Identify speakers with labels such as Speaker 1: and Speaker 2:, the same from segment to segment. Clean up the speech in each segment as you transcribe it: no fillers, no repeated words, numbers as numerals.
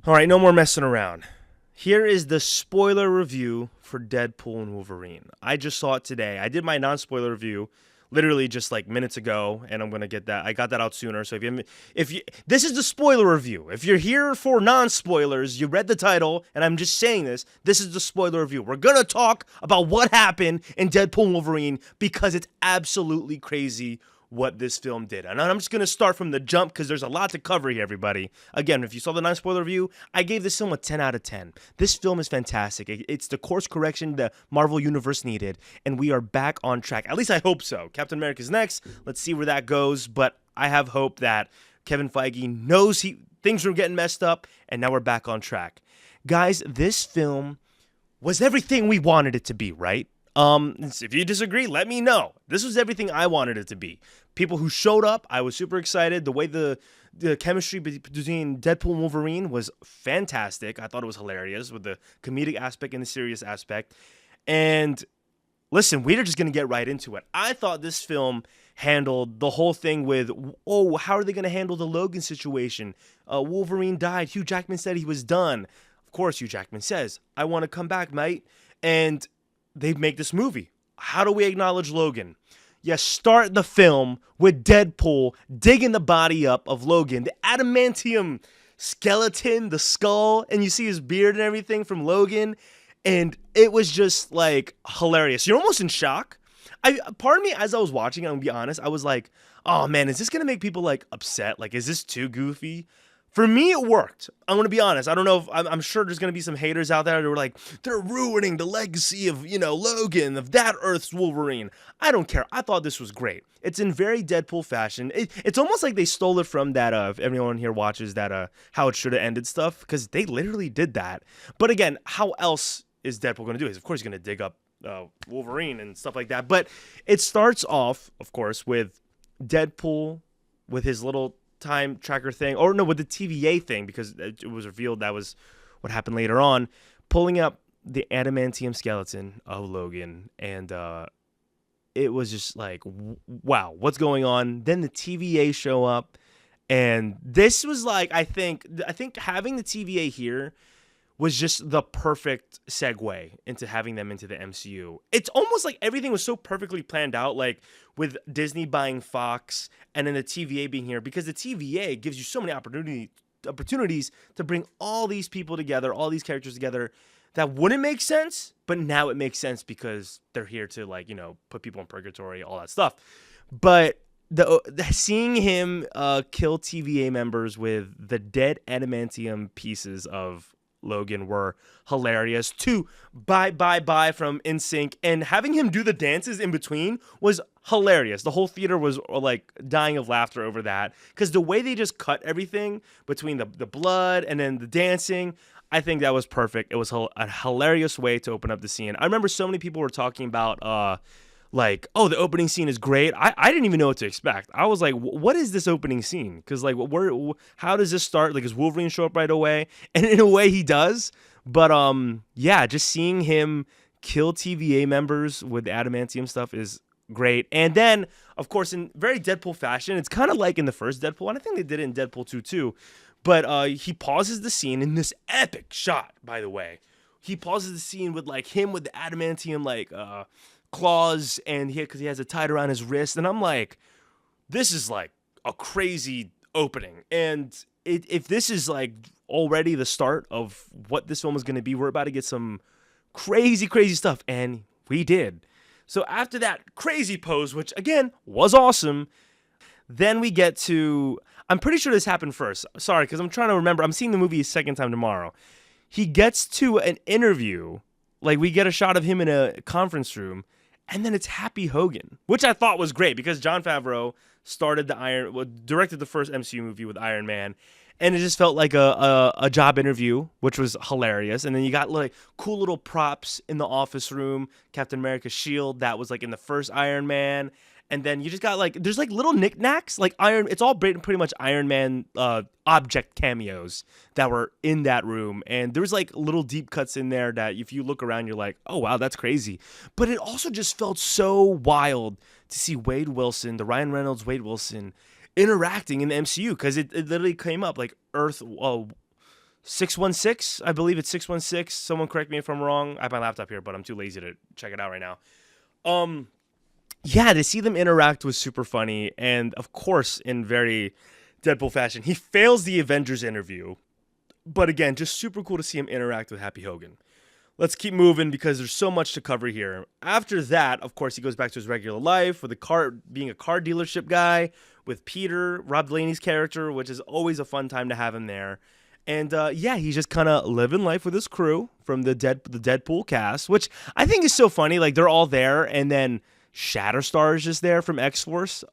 Speaker 1: All right, no more messing around. Here is the spoiler review for Deadpool and Wolverine. I just saw it today. I did my non-spoiler review literally just like minutes ago, and I'm gonna get that. I got that out sooner. So if you, this is the spoiler review. If you're here for non-spoilers, you read the title, and I'm just saying this. This is the spoiler review. We're gonna talk about what happened in Deadpool and Wolverine because it's absolutely crazy what this film did. And I'm just going to start from the jump because there's a lot to cover here, everybody. Again, if you saw the non-spoiler review, I gave this film a 10 out of 10. This film is fantastic. It's the course correction the Marvel Universe needed, and we are back on track. At least I hope so. Captain America's next. Let's see where that goes, but I have hope that Kevin Feige knows things were getting messed up, and now we're back on track. Guys, this film was everything we wanted it to be, right? If you disagree, let me know. This was everything I wanted it to be. People who showed up, I was super excited. The way the chemistry between Deadpool and Wolverine was fantastic. I thought it was hilarious with the comedic aspect and the serious aspect. And listen, we're just going to get right into it. I thought this film handled the whole thing with, oh, how are they going to handle the Logan situation? Wolverine died. Hugh Jackman said he was done. Of course, Hugh Jackman says, I want to come back, mate. And they make this movie. How do we acknowledge Logan? You start the film with Deadpool digging the body up of Logan, the adamantium skeleton, the skull, and you see his beard and everything from Logan, and it was just like hilarious. You're almost in shock. Part of me, as I was watching, I'm gonna be honest, I was like, oh man, is this gonna make people like upset? Like, is this too goofy? For me, it worked. I'm going to be honest. I don't know if I'm sure there's going to be some haters out there that were like, they're ruining the legacy of, Logan, of that Earth's Wolverine. I don't care. I thought this was great. It's in very Deadpool fashion. It's almost like they stole it from that, if everyone here watches that, How It Should Have Ended stuff, because they literally did that. But again, how else is Deadpool going to do it? Of course, he's going to dig up Wolverine and stuff like that. But it starts off, of course, with Deadpool with his little time tracker thing, or no, with the TVA thing, because it was revealed that was what happened later on, pulling up the adamantium skeleton of Logan, and it was just like, wow, what's going on? Then the TVA show up, and this was like, I think having the TVA here was just the perfect segue into having them into the MCU. It's almost like everything was so perfectly planned out, like with Disney buying Fox and then the TVA being here, because the TVA gives you so many opportunities to bring all these people together, all these characters together that wouldn't make sense, but now it makes sense because they're here to put people in purgatory, all that stuff. But seeing him kill TVA members with the dead adamantium pieces of Logan were hilarious. To Bye from NSYNC, and having him do the dances in between was hilarious. The whole theater was like dying of laughter over that, because the way they just cut everything between the blood and then the dancing, I think that was perfect. It was a hilarious way to open up the scene. I remember so many people were talking about like, oh, the opening scene is great. I didn't even know what to expect. I was like, what is this opening scene? Because like, how does this start? Like, does Wolverine show up right away? And in a way, he does. But yeah, just seeing him kill TVA members with the adamantium stuff is great. And then, of course, in very Deadpool fashion, it's kind of like in the first Deadpool, and I think they did it in Deadpool 2 too. But he pauses the scene in this epic shot, by the way. He pauses the scene with like him with the adamantium claws, and because he has it tied around his wrist, and I'm like, this is like a crazy opening. And if this is like already the start of what this film is going to be, we're about to get some crazy stuff, and we did. So after that crazy pose, which again was awesome, then we get to, I'm pretty sure this happened first, sorry, because I'm trying to remember, I'm seeing the movie a second time tomorrow. He gets to an interview, like we get a shot of him in a conference room, and then it's Happy Hogan, which I thought was great because Jon Favreau directed the first MCU movie with Iron Man, and it just felt like a job interview, which was hilarious. And then you got like cool little props in the office room, Captain America's shield that was like in the first Iron Man. And then you just got like, there's like little knickknacks, like it's all pretty much Iron Man object cameos that were in that room. And there was like little deep cuts in there that if you look around, you're like, oh wow, that's crazy. But it also just felt so wild to see Wade Wilson, the Ryan Reynolds Wade Wilson, interacting in the MCU, because it literally came up like Earth 616, I believe it's 616. Someone correct me if I'm wrong. I have my laptop here, but I'm too lazy to check it out right now. Yeah, to see them interact was super funny, and of course, in very Deadpool fashion, he fails the Avengers interview. But again, just super cool to see him interact with Happy Hogan. Let's keep moving because there's so much to cover here. After that, of course, he goes back to his regular life with being a car dealership guy with Peter, Rob Delaney's character, which is always a fun time to have him there. And yeah, he's just kind of living life with his crew from the Deadpool cast, which I think is so funny. Like, they're all there, and then Shatterstar is just there from X-Force.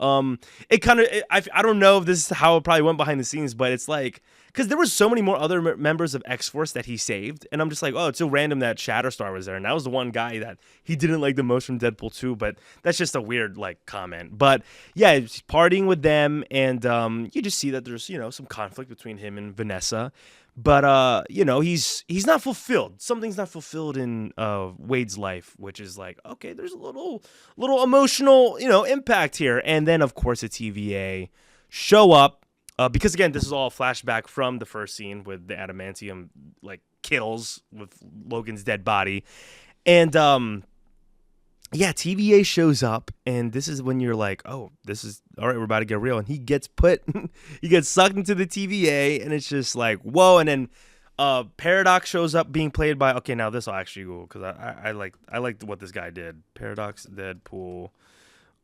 Speaker 1: It kind of, I don't know if this is how it probably went behind the scenes, but it's like, because there was so many more other members of X-Force that he saved, and I'm just like, oh, it's so random that Shatterstar was there, and that was the one guy that he didn't like the most from Deadpool 2, but that's just a weird, like, comment. But yeah, he's partying with them, and you just see that there's, some conflict between him and Vanessa. But he's not fulfilled. Something's not fulfilled in Wade's life, which is like, okay, there's a little emotional, impact here. And then of course the TVA show up because again, this is all a flashback from the first scene with the adamantium like kills with Logan's dead body, and yeah, TVA shows up, and this is when you're like, oh, this is all right. We're about to get real, and he gets sucked into the TVA, and it's just like, whoa. And then Paradox shows up, being played by. Okay, now this I'll actually Google because I liked what this guy did. Paradox Deadpool.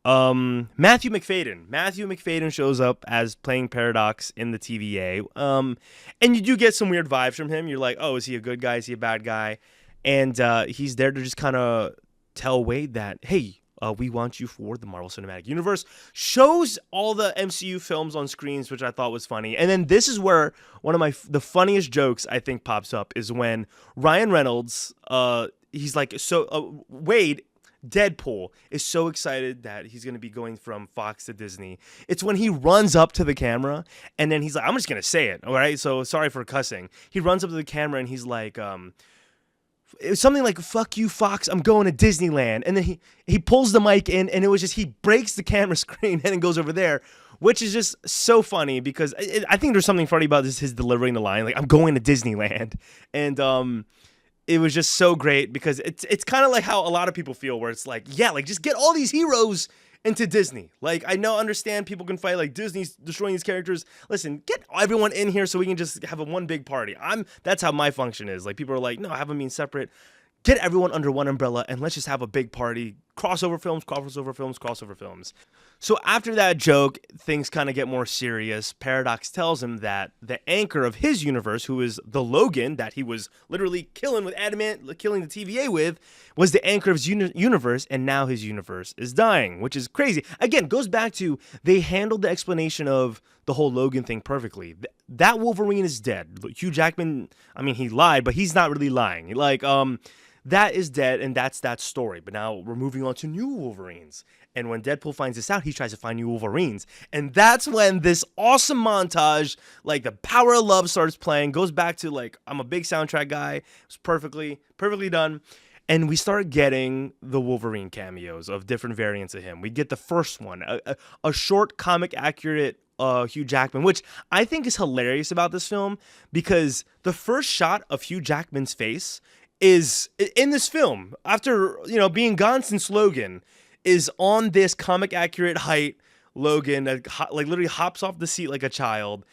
Speaker 1: Matthew McFadden. Matthew McFadden shows up as playing Paradox in the TVA. And you do get some weird vibes from him. You're like, oh, is he a good guy? Is he a bad guy? And he's there to just kind of tell Wade that, hey, we want you for the Marvel Cinematic Universe. Shows all the MCU films on screens, which I thought was funny. And then this is where one of the funniest jokes I think pops up is when Ryan Reynolds, he's like, Wade, Deadpool, is so excited that he's going to be going from Fox to Disney. It's when he runs up to the camera, and then he's like, I'm just going to say it, all right? So sorry for cussing. He runs up to the camera, and he's like, it was something like, fuck you, Fox, I'm going to Disneyland. And then he pulls the mic in, and it was just, he breaks the camera screen and then goes over there, which is just so funny because I think there's something funny about his delivering the line, like, I'm going to Disneyland. And it was just so great because it's kind of like how a lot of people feel, where it's like, yeah, like, just get all these heroes into Disney. Like, I understand people can fight, like, Disney's destroying these characters. Listen, get everyone in here so we can just have one big party. That's how my function is. Like, people are like, no, have them being separate. Get everyone under one umbrella and let's just have a big party. Crossover films. So after that joke, things kind of get more serious. Paradox tells him that the anchor of his universe, who is the Logan that he was literally killing with adamant, killing the TVA with, was the anchor of his universe, and now his universe is dying, which is crazy. Again, goes back to they handled the explanation of the whole Logan thing perfectly. That Wolverine is dead. Hugh Jackman, I mean, he lied, but he's not really lying. Like, that is dead, and that's that story. But now we're moving on to new Wolverines. And when Deadpool finds this out, he tries to find new Wolverines. And that's when this awesome montage, like the Power of Love, starts playing. Goes back to, like, I'm a big soundtrack guy. It's perfectly done. And we start getting the Wolverine cameos of different variants of him. We get the first one, a short comic accurate Hugh Jackman, which I think is hilarious about this film, because the first shot of Hugh Jackman's face is in this film, after, being gone since Logan, is on this comic accurate height Logan that like literally hops off the seat like a child.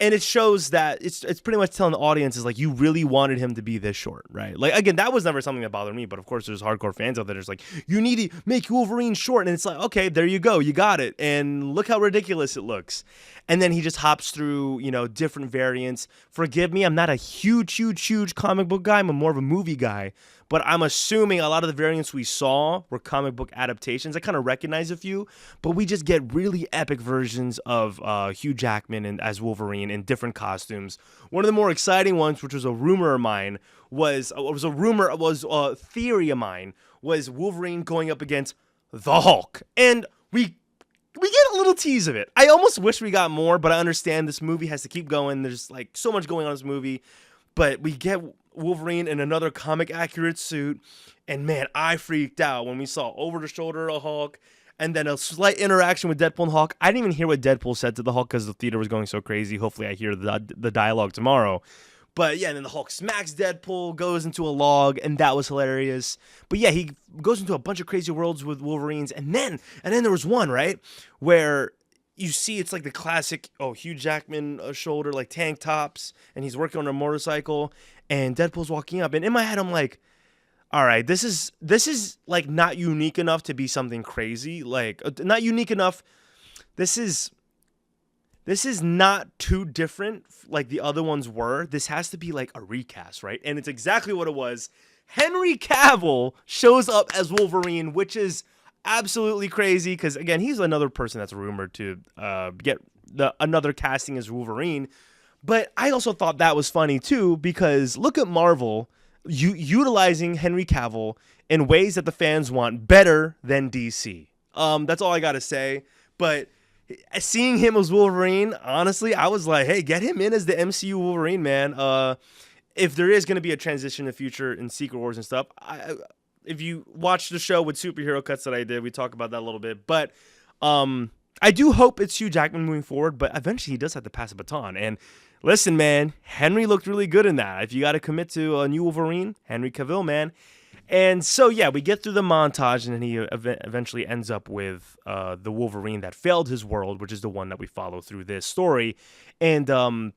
Speaker 1: And it shows that it's pretty much telling the audience is like, you really wanted him to be this short, right? Like, again, that was never something that bothered me, but of course there's hardcore fans out there that's like, you need to make Wolverine short. And it's like, okay, there you go. You got it. And look how ridiculous it looks. And then he just hops through, different variants. Forgive me, I'm not a huge comic book guy. I'm more of a movie guy. But I'm assuming a lot of the variants we saw were comic book adaptations. I kind of recognize a few, but we just get really epic versions of Hugh Jackman and as Wolverine in different costumes. One of the more exciting ones, which was a rumor of mine, was a theory of mine, was Wolverine going up against the Hulk. And we get a little tease of it. I almost wish we got more, but I understand this movie has to keep going. There's like so much going on in this movie. But we get Wolverine in another comic accurate suit, and man, I freaked out when we saw over the shoulder a Hulk, and then a slight interaction with Deadpool and Hulk. I didn't even hear what Deadpool said to the Hulk because the theater was going so crazy. Hopefully I hear the dialogue tomorrow. But yeah, and then the Hulk smacks Deadpool, goes into a log, and that was hilarious. But yeah, he goes into a bunch of crazy worlds with Wolverines, and then there was one, right, where you see it's like the classic, Hugh Jackman shoulder, like tank tops, and he's working on a motorcycle, and Deadpool's walking up, and in my head I'm like, all right, this is like not unique enough to be something crazy, like not unique enough. This is not too different like the other ones were. This has to be like a recast, right? And it's exactly what it was. Henry Cavill shows up as Wolverine, which is absolutely crazy because, again, he's another person that's rumored to get another casting as Wolverine. But I also thought that was funny, too, because look at Marvel utilizing Henry Cavill in ways that the fans want better than DC. That's all I got to say. But seeing him as Wolverine, honestly, I was like, hey, get him in as the MCU Wolverine, man. If there is going to be a transition in the future in Secret Wars and stuff, if you watch the show with superhero cuts that I did, we talk about that a little bit. But I do hope it's Hugh Jackman moving forward, but eventually he does have to pass a baton. And listen, man, Henry looked really good in that. If you got to commit to a new Wolverine, Henry Cavill, man. And so, yeah, we get through the montage, and then he eventually ends up with the Wolverine that failed his world, which is the one that we follow through this story. And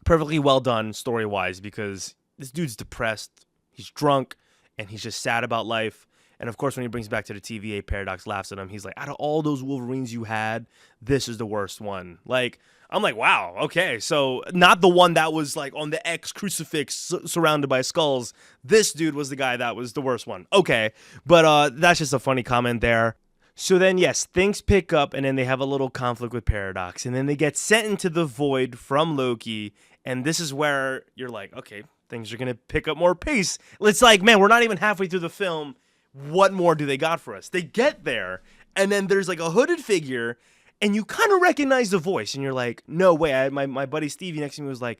Speaker 1: perfectly well done story-wise, because this dude's depressed, he's drunk, and he's just sad about life. And, of course, when he brings back to the TVA, Paradox laughs at him. He's like, out of all those Wolverines you had, this is the worst one. Like, I'm like, wow, okay. So not the one that was, like, on the X crucifix surrounded by skulls. This dude was the guy that was the worst one. Okay. But that's just a funny comment there. So then, yes, things pick up, and then they have a little conflict with Paradox. And then they get sent into the void from Loki. And this is where you're like, okay, things are going to pick up more pace. It's like, man, we're not even halfway through the film. What more do they got for us? They get there, and then there's like a hooded figure, and you kind of recognize the voice, and you're like, no way. My buddy Stevie next to me was like,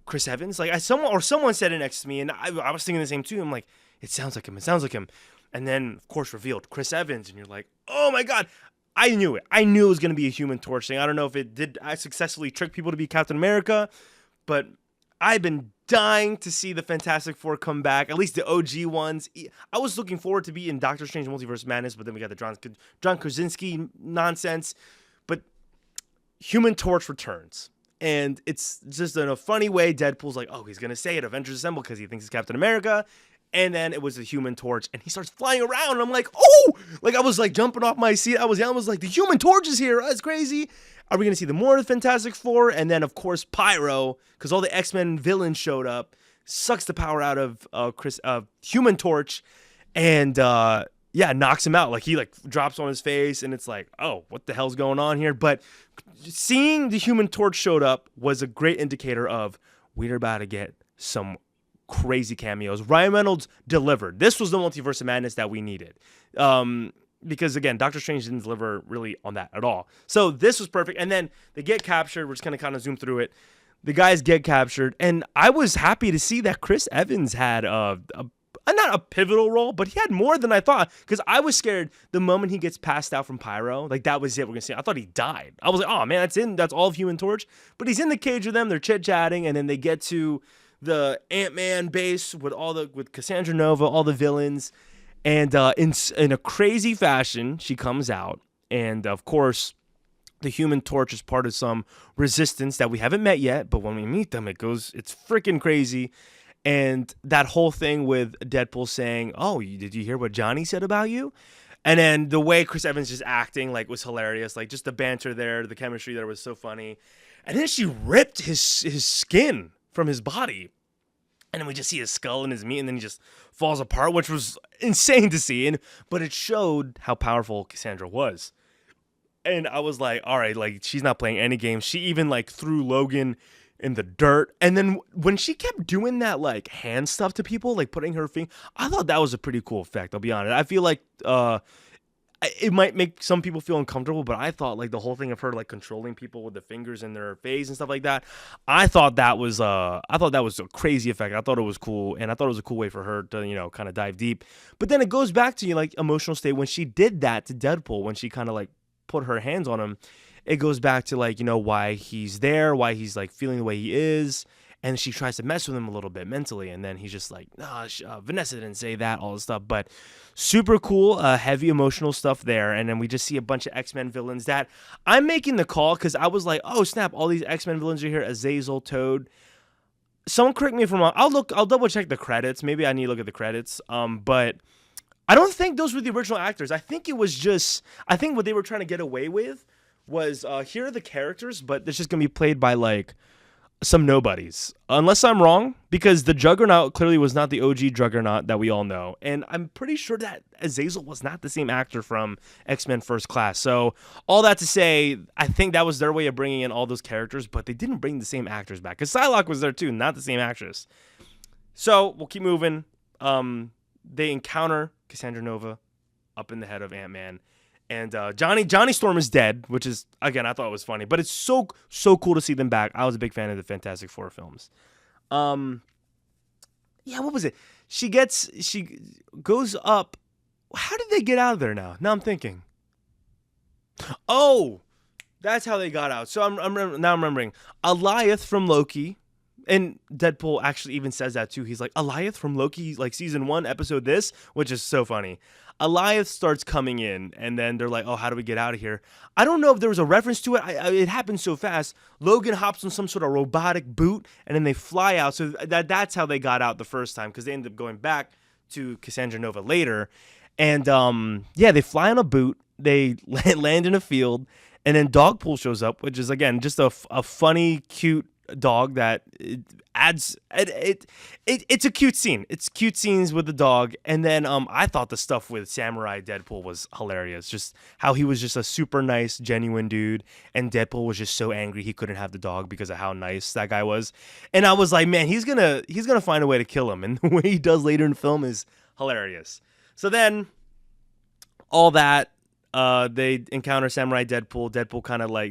Speaker 1: Chris Evans? Like, someone said it next to me, and I was thinking the same too. I'm like, it sounds like him. And then, of course, revealed Chris Evans, and you're like, oh my God. I knew it. I knew it was going to be a Human Torch thing. I don't know if it did successfully trick people to be Captain America, but I've been dying to see the Fantastic Four come back, at least the OG ones. I was looking forward to be in Doctor Strange Multiverse Madness, but then we got the John Krasinski nonsense. But Human Torch returns, and it's just in a funny way. Deadpool's like, oh, he's going to say it, Avengers Assemble, because he thinks it's Captain America. And then it was the Human Torch, and he starts flying around, and I'm like, oh! Like, I was, like, jumping off my seat. I was like, the Human Torch is here. That's crazy. Are we going to see the more of the Fantastic Four? And then, of course, Pyro, because all the X-Men villains showed up, sucks the power out of Human Torch, and, knocks him out. Like, he, like, drops on his face, and it's like, oh, what the hell's going on here? But seeing the Human Torch showed up was a great indicator of we're about to get some crazy cameos. Ryan Reynolds delivered. This was the Multiverse of Madness that we needed. Because, again, Doctor Strange didn't deliver really on that at all. So this was perfect. And then they get captured. We're just going to kind of zoom through it. The guys get captured. And I was happy to see that Chris Evans had not a pivotal role, but he had more than I thought. Because I was scared the moment he gets passed out from Pyro. Like, that was it. We're going to see. I thought he died. I was like, oh, man, that's all of Human Torch. But he's in the cage with them. They're chit-chatting. And then they get to the Ant-Man base with Cassandra Nova, all the villains, and in a crazy fashion, she comes out, and of course, the Human Torch is part of some resistance that we haven't met yet. But when we meet them, it's freaking crazy, and that whole thing with Deadpool saying, "Oh, did you hear what Johnny said about you?" And then the way Chris Evans just acting like was hilarious, like just the banter there, the chemistry there was so funny, and then she ripped his skin from his body, and then we just see his skull and his meat, and then he just falls apart, which was insane to see. But it showed how powerful Cassandra was, and I was like, all right, like, she's not playing any games. She even like threw Logan in the dirt, and then when she kept doing that like hand stuff to people, like putting her finger, I thought that was a pretty cool effect. I'll be honest. I feel like it might make some people feel uncomfortable, but I thought like the whole thing of her like controlling people with the fingers in their face and stuff like that, I thought that was a crazy effect. I thought it was cool, and I thought it was a cool way for her to, kind of dive deep. But then it goes back to like emotional state when she did that to Deadpool, when she kind of like put her hands on him. It goes back to like, why he's there, why he's like feeling the way he is. and she tries to mess with him a little bit mentally, and then he's just like, nah, Vanessa didn't say that, all this stuff. But super cool, heavy emotional stuff there. And then we just see a bunch of X-Men villains that I'm making the call because I was like, oh snap, all these X-Men villains are here. Azazel, Toad. Someone correct me if I'm wrong. I'll double check the credits. Maybe I need to look at the credits. But I don't think those were the original actors. I think it was just, I think what they were trying to get away with was, here are the characters, but it's just going to be played by like some nobodies. Unless I'm wrong, because the Juggernaut clearly was not the OG Juggernaut that we all know. And I'm pretty sure that Azazel was not the same actor from X-Men First Class. So all that to say, I think that was their way of bringing in all those characters, but they didn't bring the same actors back. Because Psylocke was there too, not the same actress. So we'll keep moving. They encounter Cassandra Nova up in the head of Ant-Man. And Johnny Storm is dead, which is, again, I thought it was funny. But it's so cool to see them back. I was a big fan of the Fantastic Four films. Yeah, what was it? She goes up. How did they get out of there now? Now I'm thinking. Oh, that's how they got out. So I'm remembering. Alioth from Loki. And Deadpool actually even says that too. He's like, Alioth from Loki, like season 1, episode this, which is so funny. Alioth starts coming in, and then they're like, oh, how do we get out of here? I don't know if there was a reference to it. It happened so fast. Logan hops on some sort of robotic boot, and then they fly out. So that's how they got out the first time, because they ended up going back to Cassandra Nova later. And yeah, they fly on a boot. They land in a field, and then Dogpool shows up, which is, again, just a funny, cute dog that adds it's a cute scene. It's cute scenes with the dog. And then I thought the stuff with Samurai Deadpool was hilarious. Just how he was just a super nice, genuine dude, and Deadpool was just so angry he couldn't have the dog because of how nice that guy was. And I was like, man, he's gonna find a way to kill him, and the way he does later in the film is hilarious. So then all that, they encounter Samurai Deadpool.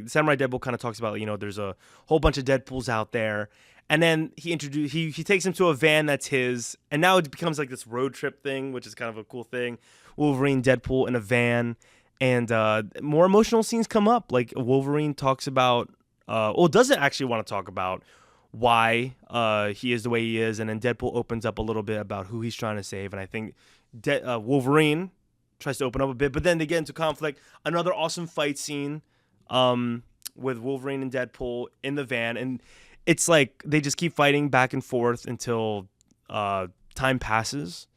Speaker 1: Samurai Deadpool kind of talks about, there's a whole bunch of Deadpools out there. And then he takes him to a van that's his. And now it becomes like this road trip thing, which is kind of a cool thing. Wolverine, Deadpool in a van. And more emotional scenes come up. Like Wolverine talks about, doesn't actually want to talk about why he is the way he is. And then Deadpool opens up a little bit about who he's trying to save. And I think Wolverine tries to open up a bit, but then they get into conflict. Another awesome fight scene with Wolverine and Deadpool in the van, and it's like they just keep fighting back and forth until time passes.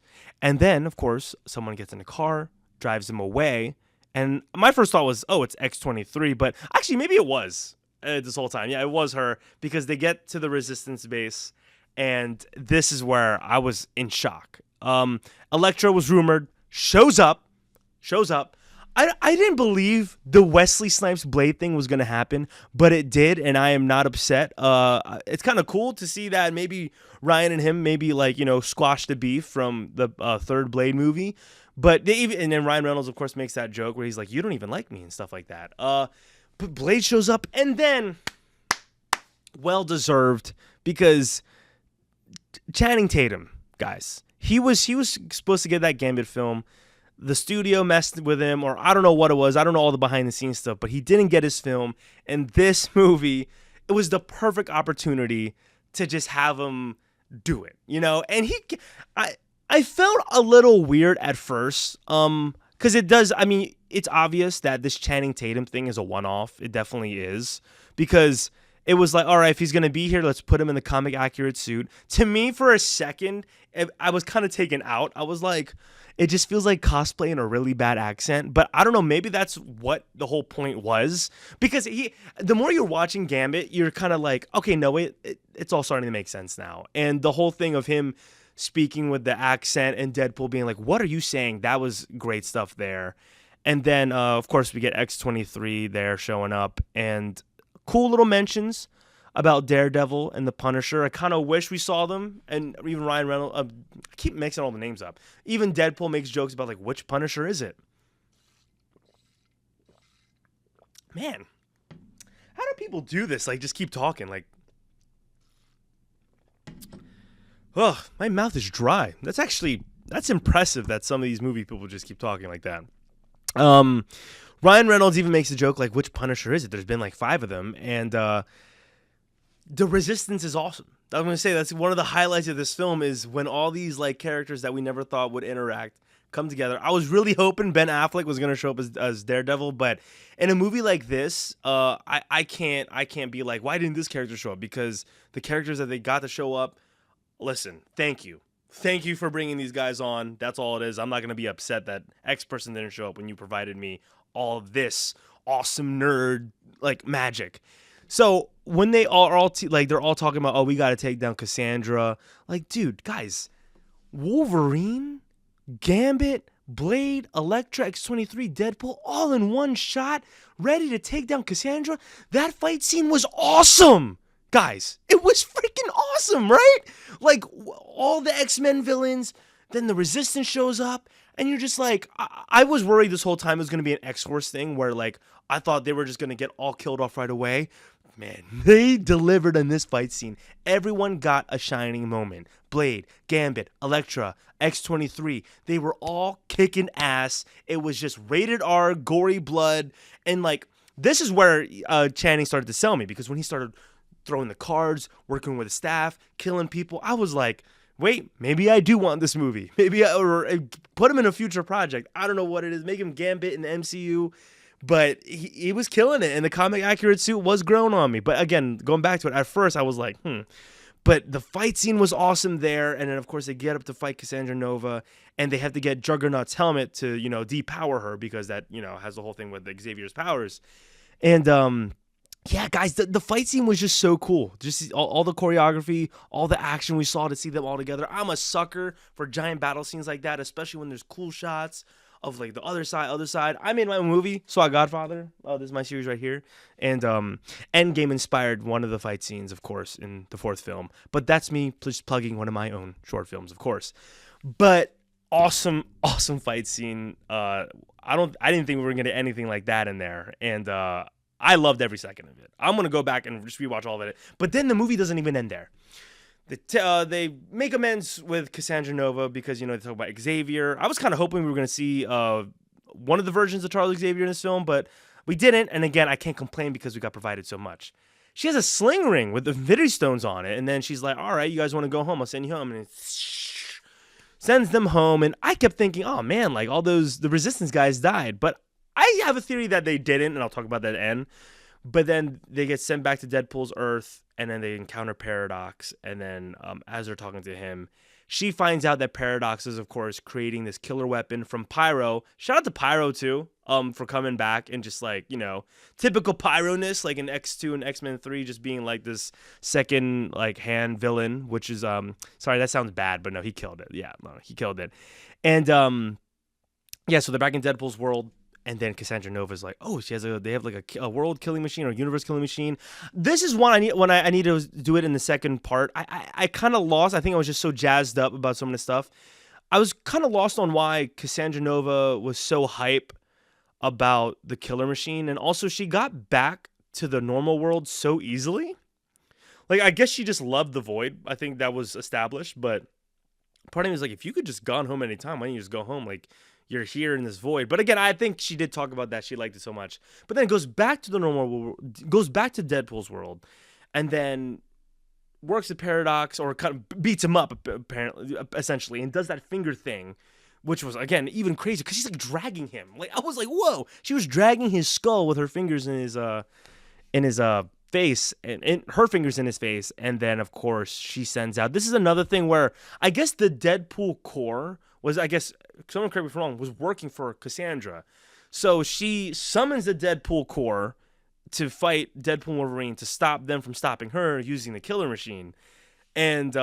Speaker 1: And then, of course, someone gets in a car, drives them away, and my first thought was, oh, it's X-23, but actually maybe it was this whole time. Yeah, it was her, because they get to the Resistance base, and this is where I was in shock. Elektra was rumored, shows up. I didn't believe the Wesley Snipes Blade thing was going to happen, but it did, and I am not upset. It's kind of cool to see that maybe Ryan and him squash the beef from the third Blade movie. But and then Ryan Reynolds, of course, makes that joke where he's like, you don't even like me and stuff like that. But Blade shows up, and then, well-deserved, because Channing Tatum, guys, he was supposed to get that Gambit film. The studio messed with him, or I don't know what it was. I don't know all the behind-the-scenes stuff, but he didn't get his film. And this movie, it was the perfect opportunity to just have him do it, And I felt a little weird at first, because it does. I mean, it's obvious that this Channing Tatum thing is a one-off. It definitely is, because it was like, all right, if he's gonna be here, let's put him in the comic accurate suit. To me, for a second, I was kind of taken out. I was like, it just feels like cosplay in a really bad accent. But I don't know, maybe that's what the whole point was. Because the more you're watching Gambit, you're kind of like, okay, no, it's all starting to make sense now. And the whole thing of him speaking with the accent and Deadpool being like, what are you saying? That was great stuff there. And then, of course, we get X-23 there showing up. And cool little mentions about Daredevil and the Punisher. I kind of wish we saw them. And even Ryan Reynolds, I keep mixing all the names up. Even Deadpool makes jokes about, like, which Punisher is it? Man, how do people do this? Like, just keep talking. Like, oh, my mouth is dry. That's impressive that some of these movie people just keep talking like that. Ryan Reynolds even makes a joke like, which Punisher is it? There's been like 5 of them. And the Resistance is awesome. I'm gonna say that's one of the highlights of this film is when all these like characters that we never thought would interact come together. I was really hoping Ben Affleck was gonna show up as Daredevil, but in a movie like this, I can't be like, why didn't this character show up? Because the characters that they got to show up, listen, thank you for bringing these guys on. That's all it is. I'm not gonna be upset that X person didn't show up when you provided me all of this awesome nerd like magic. So when they are all like they're all talking about, oh, we got to take down Cassandra. Like, dude, guys, Wolverine, Gambit, Blade, Elektra, X-23, Deadpool, all in one shot, ready to take down Cassandra. That fight scene was awesome, guys. It was freaking awesome, right? Like all the X-Men villains. Then the Resistance shows up, and you're just like, I was worried this whole time it was gonna be an X-Force thing where like I thought they were just gonna get all killed off right away. Man, they delivered in this fight scene. Everyone got a shining moment. Blade, Gambit, Elektra, X-23. They were all kicking ass. It was just rated R, gory blood. And like, this is where Channing started to sell me, because when he started throwing the cards, working with the staff, killing people, I was like, wait, maybe I do want this movie. Maybe or put him in a future project. I don't know what it is. Make him Gambit in the MCU. But he was killing it, and the comic accurate suit was grown on me. But again, going back to it, at first I was like, But the fight scene was awesome there, and then of course they get up to fight Cassandra Nova, and they have to get Juggernaut's helmet to, depower her, because that, has the whole thing with Xavier's powers. And yeah, guys, the fight scene was just so cool. Just all the choreography, all the action we saw, to see them all together. I'm a sucker for giant battle scenes like that, especially when there's cool shots of like the other side. I made my own movie, saw Godfather. Oh, this is my series right here. And Endgame inspired one of the fight scenes, of course, in the fourth film. But that's me just plugging one of my own short films, of course. But awesome fight scene. I didn't think we were gonna get anything like that in there. And I loved every second of it. I'm gonna go back and just rewatch all of it. But then the movie doesn't even end there. They make amends with Cassandra Nova because, they talk about Xavier. I was kind of hoping we were going to see one of the versions of Charles Xavier in this film, but we didn't. And again, I can't complain because we got provided so much. She has a sling ring with the Infinity Stones on it, and then she's like, all right, you guys want to go home? I'll send you home. And it sends them home, and I kept thinking, oh, man, like the Resistance guys died. But I have a theory that they didn't, and I'll talk about that at the end. But then they get sent back to Deadpool's Earth, and then they encounter Paradox. And then as they're talking to him, she finds out that Paradox is, of course, creating this killer weapon from Pyro. Shout out to Pyro, too, for coming back and just, like, typical Pyro-ness, like in X2 and X-Men 3, just being, like, this second, like, hand villain, which is, sorry, that sounds bad, but no, he killed it. Yeah, no, he killed it. And, yeah, so they're back in Deadpool's world. And then Cassandra Nova's like, oh, they have like a world killing machine or a universe killing machine. This is one I need to do it in the second part. I kind of lost. I think I was just so jazzed up about some of the stuff. I was kind of lost on why Cassandra Nova was so hype about the killer machine. And also she got back to the normal world so easily. Like, I guess she just loved the void. I think that was established. But part of me was like, if you could just gone home anytime, why don't you just go home? Like, you're here in this void. But again, I think she did talk about that. She liked it so much. But then it goes back to the normal world, goes back to Deadpool's world, and then works the Paradox, or kind of beats him up, apparently, essentially, and does that finger thing, which was, again, even crazy, because she's like dragging him. Like, I was like, whoa. She was dragging his skull with her fingers in his face, and her fingers in his face. And then, of course, she sends out. This is another thing where I guess the Deadpool core was, I guess, someone correct me if I'm wrong, was working for Cassandra. So she summons the Deadpool Corps to fight Deadpool and Wolverine to stop them from stopping her using the killer machine. And,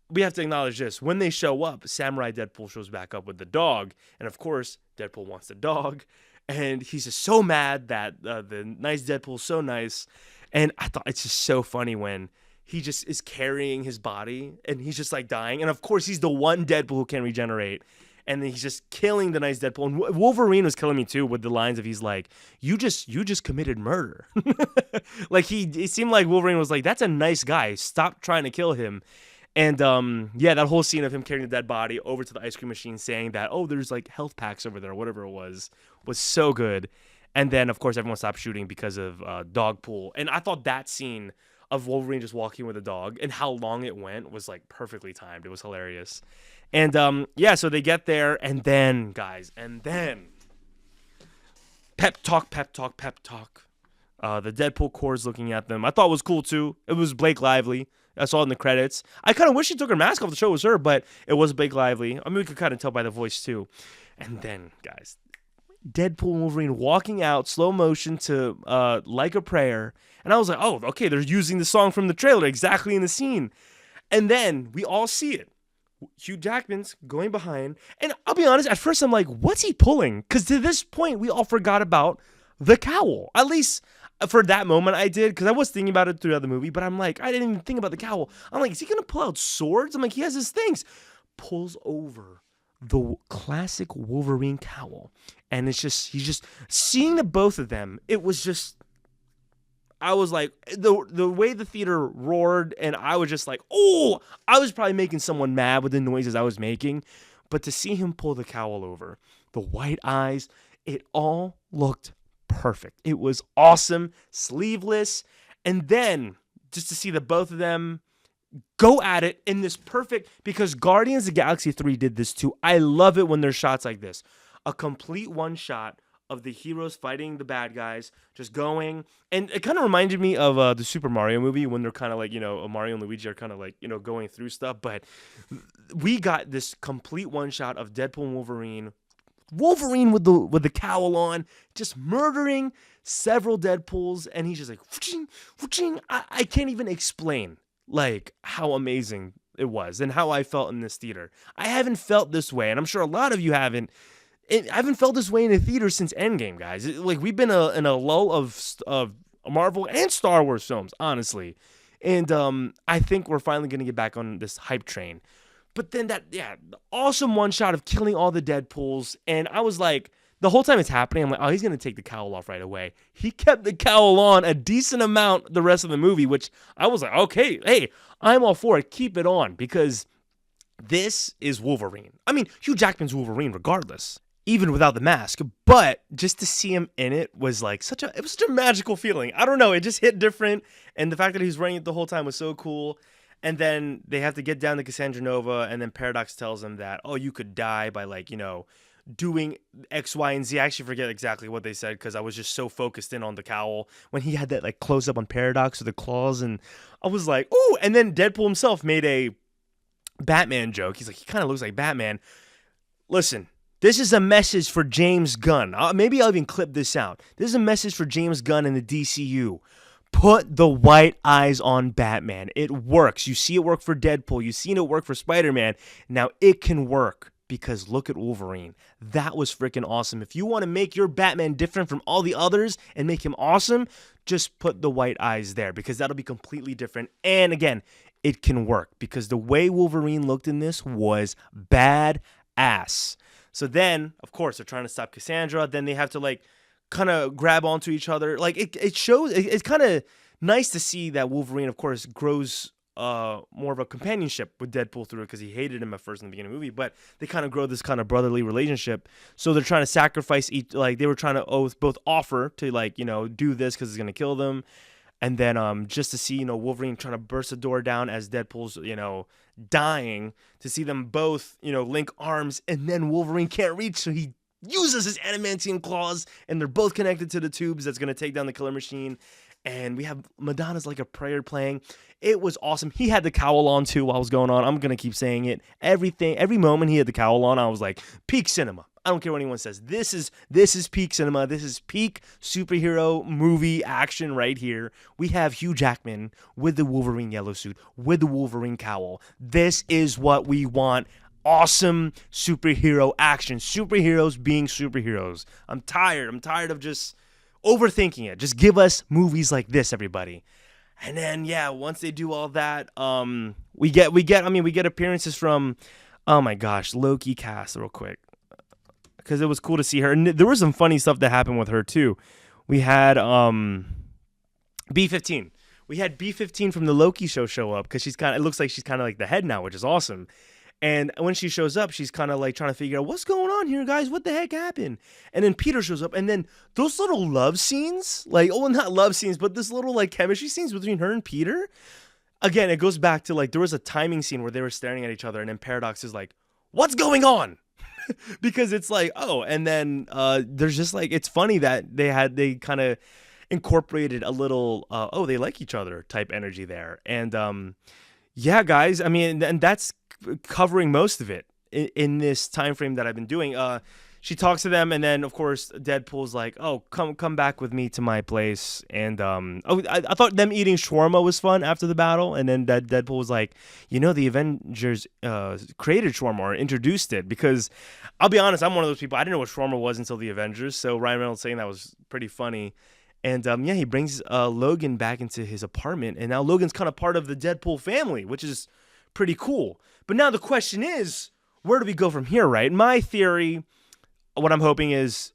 Speaker 1: we have to acknowledge this. When they show up, Samurai Deadpool shows back up with the dog. And, of course, Deadpool wants the dog. And he's just so mad that the nice Deadpool's so nice. And I thought it's just so funny when he just is carrying his body and he's just like dying. And of course, he's the one Deadpool who can regenerate. And then he's just killing the nice Deadpool. And Wolverine was killing me too with the lines of he's like, you just committed murder. Like it seemed like Wolverine was like, that's a nice guy. Stop trying to kill him. And yeah, that whole scene of him carrying the dead body over to the ice cream machine saying that, oh, there's like health packs over there, whatever it was so good. And then, of course, everyone stopped shooting because of Dogpool. And I thought that scene of Wolverine just walking with a dog, and how long it went was like perfectly timed. It was hilarious. And yeah, so they get there, and then guys, pep talk, pep talk, pep talk. The Deadpool Corps looking at them. I thought it was cool too. It was Blake Lively. I saw it in the credits. I kind of wish she took her mask off the show. It was her, but it was Blake Lively. I mean, we could kind of tell by the voice too. And then, guys, Deadpool and Wolverine walking out, slow motion to Like a Prayer. And I was like, oh, okay, they're using the song from the trailer exactly in the scene. And then we all see it. Hugh Jackman's going behind. And I'll be honest, at first I'm like, what's he pulling? Because to this point, we all forgot about the cowl. At least for that moment I did, because I was thinking about it throughout the movie, but I'm like, I didn't even think about the cowl. I'm like, is he going to pull out swords? I'm like, he has his things. Pulls over the classic Wolverine cowl. And it's just, he's just seeing the both of them. It was just, I was like, the way the theater roared, and I was just like, oh, I was probably making someone mad with the noises I was making. But to see him pull the cowl over, the white eyes, it all looked perfect. It was awesome, sleeveless, and then just to see the both of them go at it in this perfect, because Guardians of the Galaxy 3 did this too. I love it when there's shots like this. A complete one shot of the heroes fighting the bad guys, just going, and it kind of reminded me of the Super Mario movie when they're kind of like, Mario and Luigi are kind of like, going through stuff, but we got this complete one shot of Deadpool and Wolverine with the cowl on, just murdering several Deadpools, and he's just like, whooshing, whooshing. I can't even explain like how amazing it was and how I felt in this theater. I haven't felt this way, and I'm sure a lot of you haven't. I haven't felt this way in a theater since Endgame, guys. Like, we've been in a lull of Marvel and Star Wars films, honestly, and I think we're finally gonna get back on this hype train. But then the awesome one shot of killing all the Deadpools. And I was like, the whole time it's happening, I'm like, oh, he's going to take the cowl off right away. He kept the cowl on a decent amount the rest of the movie, which I was like, okay, hey, I'm all for it. Keep it on, because this is Wolverine. I mean, Hugh Jackman's Wolverine regardless, even without the mask. But just to see him in it was like such a magical feeling. I don't know. It just hit different. And the fact that he's wearing it the whole time was so cool. And then they have to get down to Cassandra Nova, and then Paradox tells them that, oh, you could die by, like, doing X, Y, and Z. I actually forget exactly what they said because I was just so focused in on the cowl when he had that, like, close-up on Paradox with the claws, and I was like, ooh. And then Deadpool himself made a Batman joke. He's like, he kind of looks like Batman. Listen, this is a message for James Gunn. Maybe I'll even clip this out. This is a message for James Gunn and the DCU. Put the white eyes on Batman. It works. You see it work for Deadpool. You've seen it work for Spider-Man. Now it can work, because look at Wolverine. That was freaking awesome. If you want to make your Batman different from all the others and make him awesome, just put the white eyes there, because that'll be completely different. And again, it can work, because the way Wolverine looked in this was badass. So then, of course, they're trying to stop Cassandra. Then they have to, like, kind of grab onto each other. Like, it shows, it's kind of nice to see that Wolverine, of course, grows more of a companionship with Deadpool through it, because he hated him at first in the beginning of the movie, but they kind of grow this kind of brotherly relationship. So they're trying to sacrifice each, like, they were trying to both offer to, like, do this because it's going to kill them. And then just to see, Wolverine trying to burst the door down as Deadpool's, dying, to see them both, link arms, and then Wolverine can't reach, so he uses his adamantium claws, and they're both connected to the tubes that's going to take down the killer machine. And we have Madonna's Like a Prayer playing. It was awesome. He had the cowl on too while it was going on. I'm going to keep saying it. Every moment he had the cowl on, I was like, peak cinema. I don't care what anyone says. This is peak cinema. This is peak superhero movie action right here. We have Hugh Jackman with the Wolverine yellow suit, with the Wolverine cowl. This is what we want. Awesome superhero action. Superheroes being superheroes. I'm tired of just overthinking it. Just give us movies like this, everybody. And then, yeah, once they do all that, we get appearances from, oh my gosh, Loki cast real quick, because it was cool to see her. And there was some funny stuff that happened with her too. We had B-15. We had B-15 from the Loki show up, because it looks like she's kind of like the head now, which is awesome. And when she shows up, she's kind of like trying to figure out what's going on here, guys. What the heck happened? And then Peter shows up, and then those little love scenes, like, oh, not love scenes, but this little like chemistry scenes between her and Peter. Again, it goes back to like there was a timing scene where they were staring at each other, and then Paradox is like, "What's going on?" Because it's like, oh, and then there's just like it's funny that they kind of incorporated a little oh, they like each other type energy there. And yeah, guys, I mean, and that's covering most of it in this time frame that I've been doing. She talks to them, and then of course Deadpool's like, "Oh, come back with me to my place." And I thought them eating shawarma was fun after the battle, and then Deadpool was like, the Avengers created shawarma or introduced it, because I'll be honest, I'm one of those people, I didn't know what shawarma was until the Avengers. So Ryan Reynolds saying that was pretty funny. And yeah, he brings Logan back into his apartment, and now Logan's kind of part of the Deadpool family, which is pretty cool. But now the question is, where do we go from here, right? My theory, what I'm hoping is,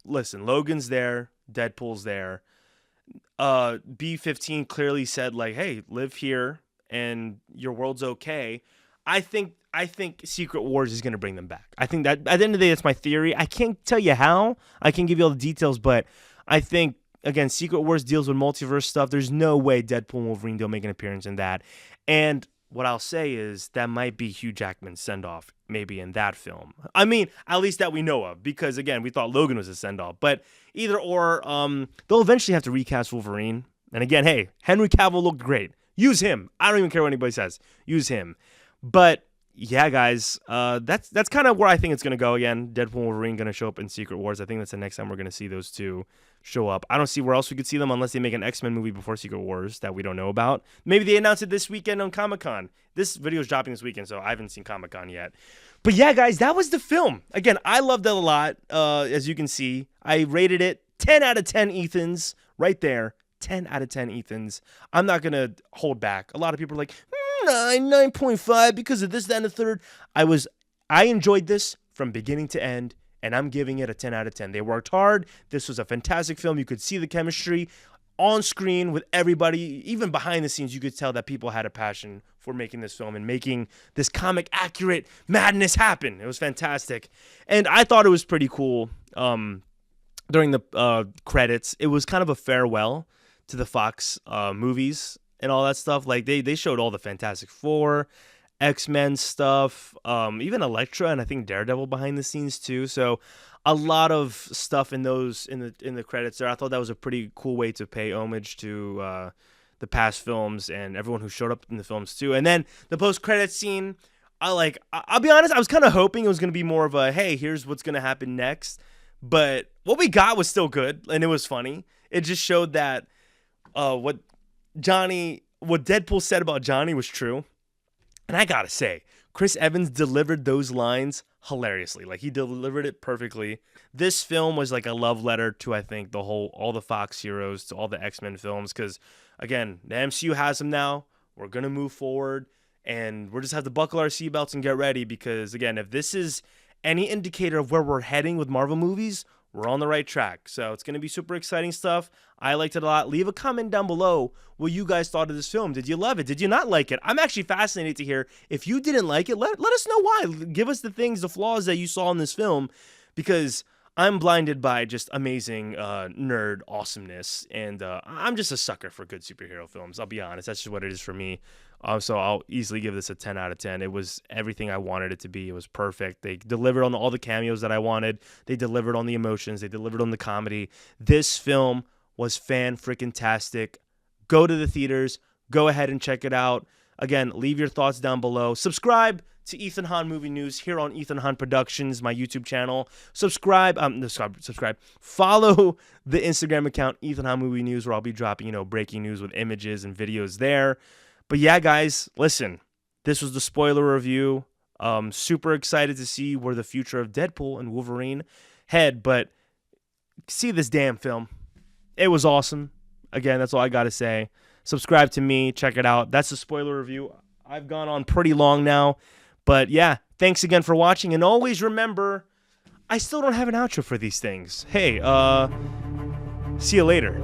Speaker 1: listen, Logan's there, Deadpool's there. B-15 clearly said, like, hey, live here and your world's okay. I think Secret Wars is going to bring them back. I think that at the end of the day, that's my theory. I can't tell you how. I can't give you all the details, but I think, again, Secret Wars deals with multiverse stuff. There's no way Deadpool and Wolverine don't make an appearance in that. And what I'll say is that might be Hugh Jackman's send-off maybe in that film. I mean, at least that we know of, because, again, we thought Logan was a send-off. But either or, they'll eventually have to recast Wolverine. And again, hey, Henry Cavill looked great. Use him. I don't even care what anybody says. Use him. But yeah, guys, that's kind of where I think it's going to go again. Deadpool and Wolverine going to show up in Secret Wars. I think that's the next time we're going to see those two show up. I don't see where else we could see them unless they make an X-Men movie before Secret Wars that we don't know about. Maybe they announce it this weekend on Comic-Con. This video is dropping this weekend, so I haven't seen Comic-Con yet. But yeah, guys, that was the film. Again, I loved it a lot, as you can see. I rated it 10 out of 10 Ethans right there. 10 out of 10 Ethans. I'm not going to hold back. A lot of people are like, 9.5 because of this, that, and the third. I enjoyed this from beginning to end, and I'm giving it a 10 out of 10. They worked hard. This was a fantastic film. You could see the chemistry on screen with everybody. Even behind the scenes, you could tell that people had a passion for making this film and making this comic accurate madness happen. It was fantastic. And I thought it was pretty cool. During the credits, it was kind of a farewell to the Fox movies and all that stuff. Like they showed all the Fantastic Four, X-Men stuff, even Elektra, and I think Daredevil behind the scenes too. So a lot of stuff in the credits there. I thought that was a pretty cool way to pay homage to the past films and everyone who showed up in the films too. And then the post-credits scene, I'll be honest, I was kind of hoping it was going to be more of a, hey, here's what's going to happen next. But what we got was still good, and it was funny. It just showed that what Deadpool said about Johnny was true. And I gotta say, Chris Evans delivered those lines hilariously. Like, he delivered it perfectly. This film was like a love letter to, I think, all the Fox heroes, to all the X-Men films. Because, again, the MCU has them now. We're gonna move forward, and we'll just have to buckle our seatbelts and get ready. Because, again, if this is any indicator of where we're heading with Marvel movies, we're on the right track. So it's going to be super exciting stuff. I liked it a lot. Leave a comment down below what you guys thought of this film. Did you love it? Did you not like it? I'm actually fascinated to hear. If you didn't like it, let us know why. Give us the flaws that you saw in this film, because I'm blinded by just amazing nerd awesomeness. And I'm just a sucker for good superhero films. I'll be honest. That's just what it is for me. So I'll easily give this a 10 out of 10. It was everything I wanted it to be. It was perfect. They delivered on all the cameos that I wanted. They delivered on the emotions. They delivered on the comedy. This film was fan-freaking-tastic. Go to the theaters. Go ahead and check it out. Again, leave your thoughts down below. Subscribe to Ethan Hahn Movie News here on Ethan Hahn Productions, my YouTube channel. Subscribe. Follow the Instagram account, Ethan Hahn Movie News, where I'll be dropping, breaking news with images and videos there. But yeah, guys, listen, this was the spoiler review. Super excited to see where the future of Deadpool and Wolverine head, but see this damn film. It was awesome. Again, that's all I got to say. Subscribe to me. Check it out. That's the spoiler review. I've gone on pretty long now, but yeah, thanks again for watching, and always remember, I still don't have an outro for these things. Hey, see you later.